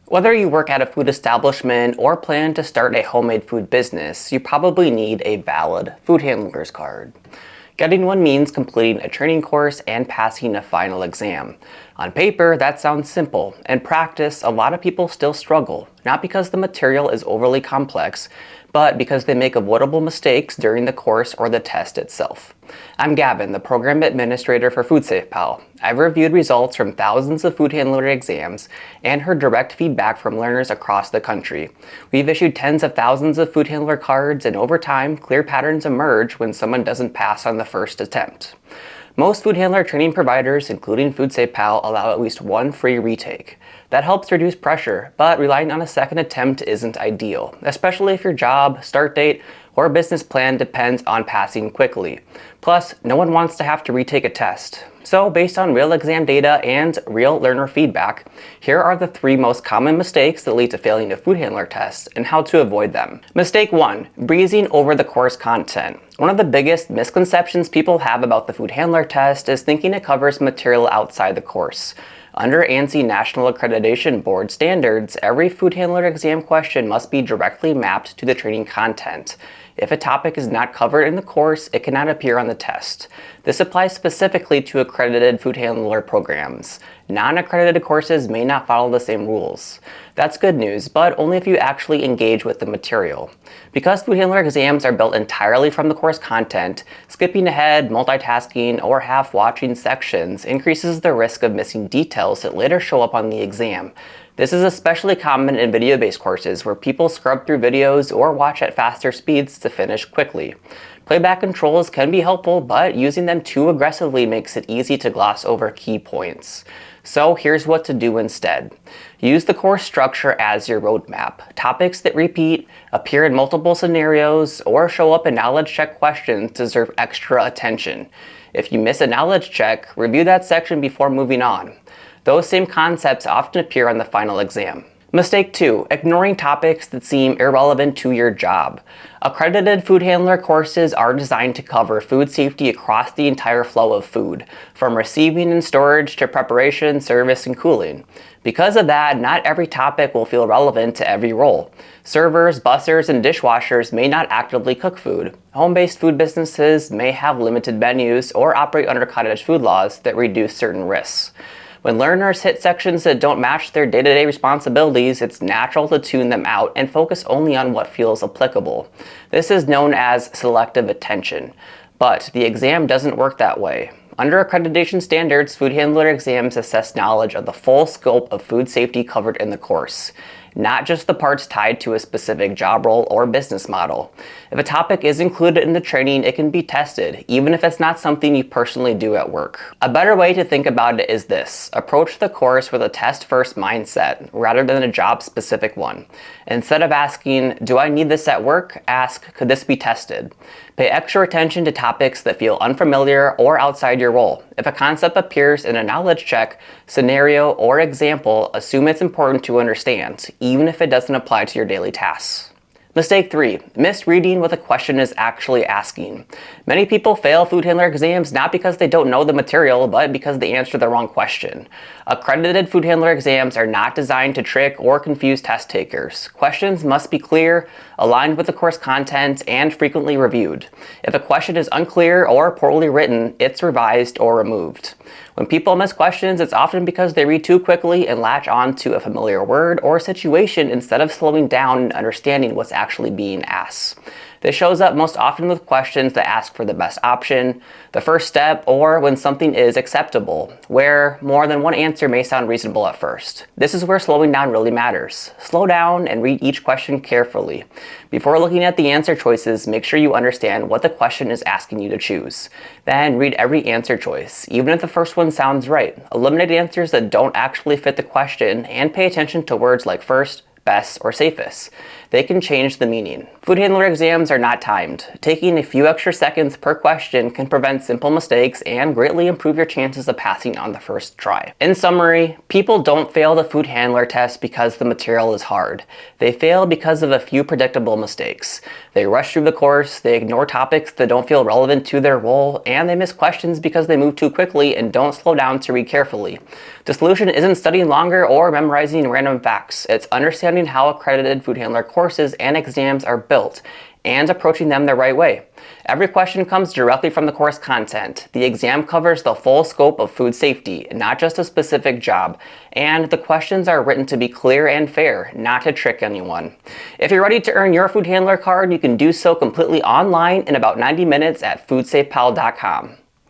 Whether you work at a food establishment or plan to start a homemade food business, you probably need a valid food handler's card. Getting one means completing a training course and passing a final exam. On paper, that sounds simple. In practice, a lot of people still struggle, not because the material is overly complex, but because they make avoidable mistakes during the course or the test itself. I'm Gavin, the program administrator for FoodSafePal. I've reviewed results from thousands of food handler exams and heard direct feedback from learners across the country. We've issued tens of thousands of food handler cards, and over time, clear patterns emerge when someone doesn't pass on the first attempt. Most food handler training providers, including FoodSafePal, allow at least one free retake. That helps reduce pressure, but relying on a second attempt isn't ideal, especially if your job, start date, or business plan depends on passing quickly. Plus, no one wants to have to retake a test. So, based on real exam data and real learner feedback, here are the 3 most common mistakes that lead to failing a food handler test and how to avoid them. Mistake 1, breezing over the course content. One of the biggest misconceptions people have about the food handler test is thinking it covers material outside the course. Under ANSI National Accreditation Board standards, every food handler exam question must be directly mapped to the training content. If a topic is not covered in the course, it cannot appear on the test. This applies specifically to accredited food handler programs. Non-accredited courses may not follow the same rules. That's good news, but only if you actually engage with the material. Because food handler exams are built entirely from the course content, skipping ahead, multitasking, or half-watching sections increases the risk of missing details that later show up on the exam. This is especially common in video-based courses where people scrub through videos or watch at faster speeds to finish quickly. Playback controls can be helpful, but using them too aggressively makes it easy to gloss over key points. So here's what to do instead. Use the course structure as your roadmap. Topics that repeat, appear in multiple scenarios, or show up in knowledge check questions deserve extra attention. If you miss a knowledge check, review that section before moving on. Those same concepts often appear on the final exam. Mistake 2, ignoring topics that seem irrelevant to your job. Accredited food handler courses are designed to cover food safety across the entire flow of food, from receiving and storage to preparation, service, and cooling. Because of that, not every topic will feel relevant to every role. Servers, bussers, and dishwashers may not actively cook food. Home-based food businesses may have limited menus or operate under cottage food laws that reduce certain risks. When learners hit sections that don't match their day-to-day responsibilities, it's natural to tune them out and focus only on what feels applicable. This is known as selective attention, but the exam doesn't work that way. Under accreditation standards, food handler exams assess knowledge of the full scope of food safety covered in the course, not just the parts tied to a specific job role or business model. If a topic is included in the training, it can be tested, even if it's not something you personally do at work. A better way to think about it is this: approach the course with a test-first mindset, rather than a job-specific one. Instead of asking, "Do I need this at work?" ask, "Could this be tested?" Pay extra attention to topics that feel unfamiliar or outside your role. If a concept appears in a knowledge check, scenario, or example, assume it's important to understand, even if it doesn't apply to your daily tasks. Mistake 3, misreading what the question is actually asking. Many people fail food handler exams not because they don't know the material, but because they answer the wrong question. Accredited food handler exams are not designed to trick or confuse test takers. Questions must be clear, aligned with the course content, and frequently reviewed. If a question is unclear or poorly written, it's revised or removed. When people miss questions, it's often because they read too quickly and latch on to a familiar word or situation instead of slowing down and understanding what's actually being asked. This shows up most often with questions that ask for the best option, the first step, or when something is acceptable, where more than one answer may sound reasonable at first. This is where slowing down really matters. Slow down and read each question carefully. Before looking at the answer choices, make sure you understand what the question is asking you to choose. Then read every answer choice, even if the first one sounds right. Eliminate answers that don't actually fit the question and pay attention to words like first, best, or safest. They can change the meaning. Food handler exams are not timed. Taking a few extra seconds per question can prevent simple mistakes and greatly improve your chances of passing on the first try. In summary, people don't fail the food handler test because the material is hard. They fail because of a few predictable mistakes. They rush through the course, they ignore topics that don't feel relevant to their role, and they miss questions because they move too quickly and don't slow down to read carefully. The solution isn't studying longer or memorizing random facts. It's understanding how accredited food handler courses and exams are built and approaching them the right way. Every question comes directly from the course content. The exam covers the full scope of food safety, not just a specific job. And the questions are written to be clear and fair, not to trick anyone. If you're ready to earn your food handler card, you can do so completely online in about 90 minutes at FoodSafePal.com.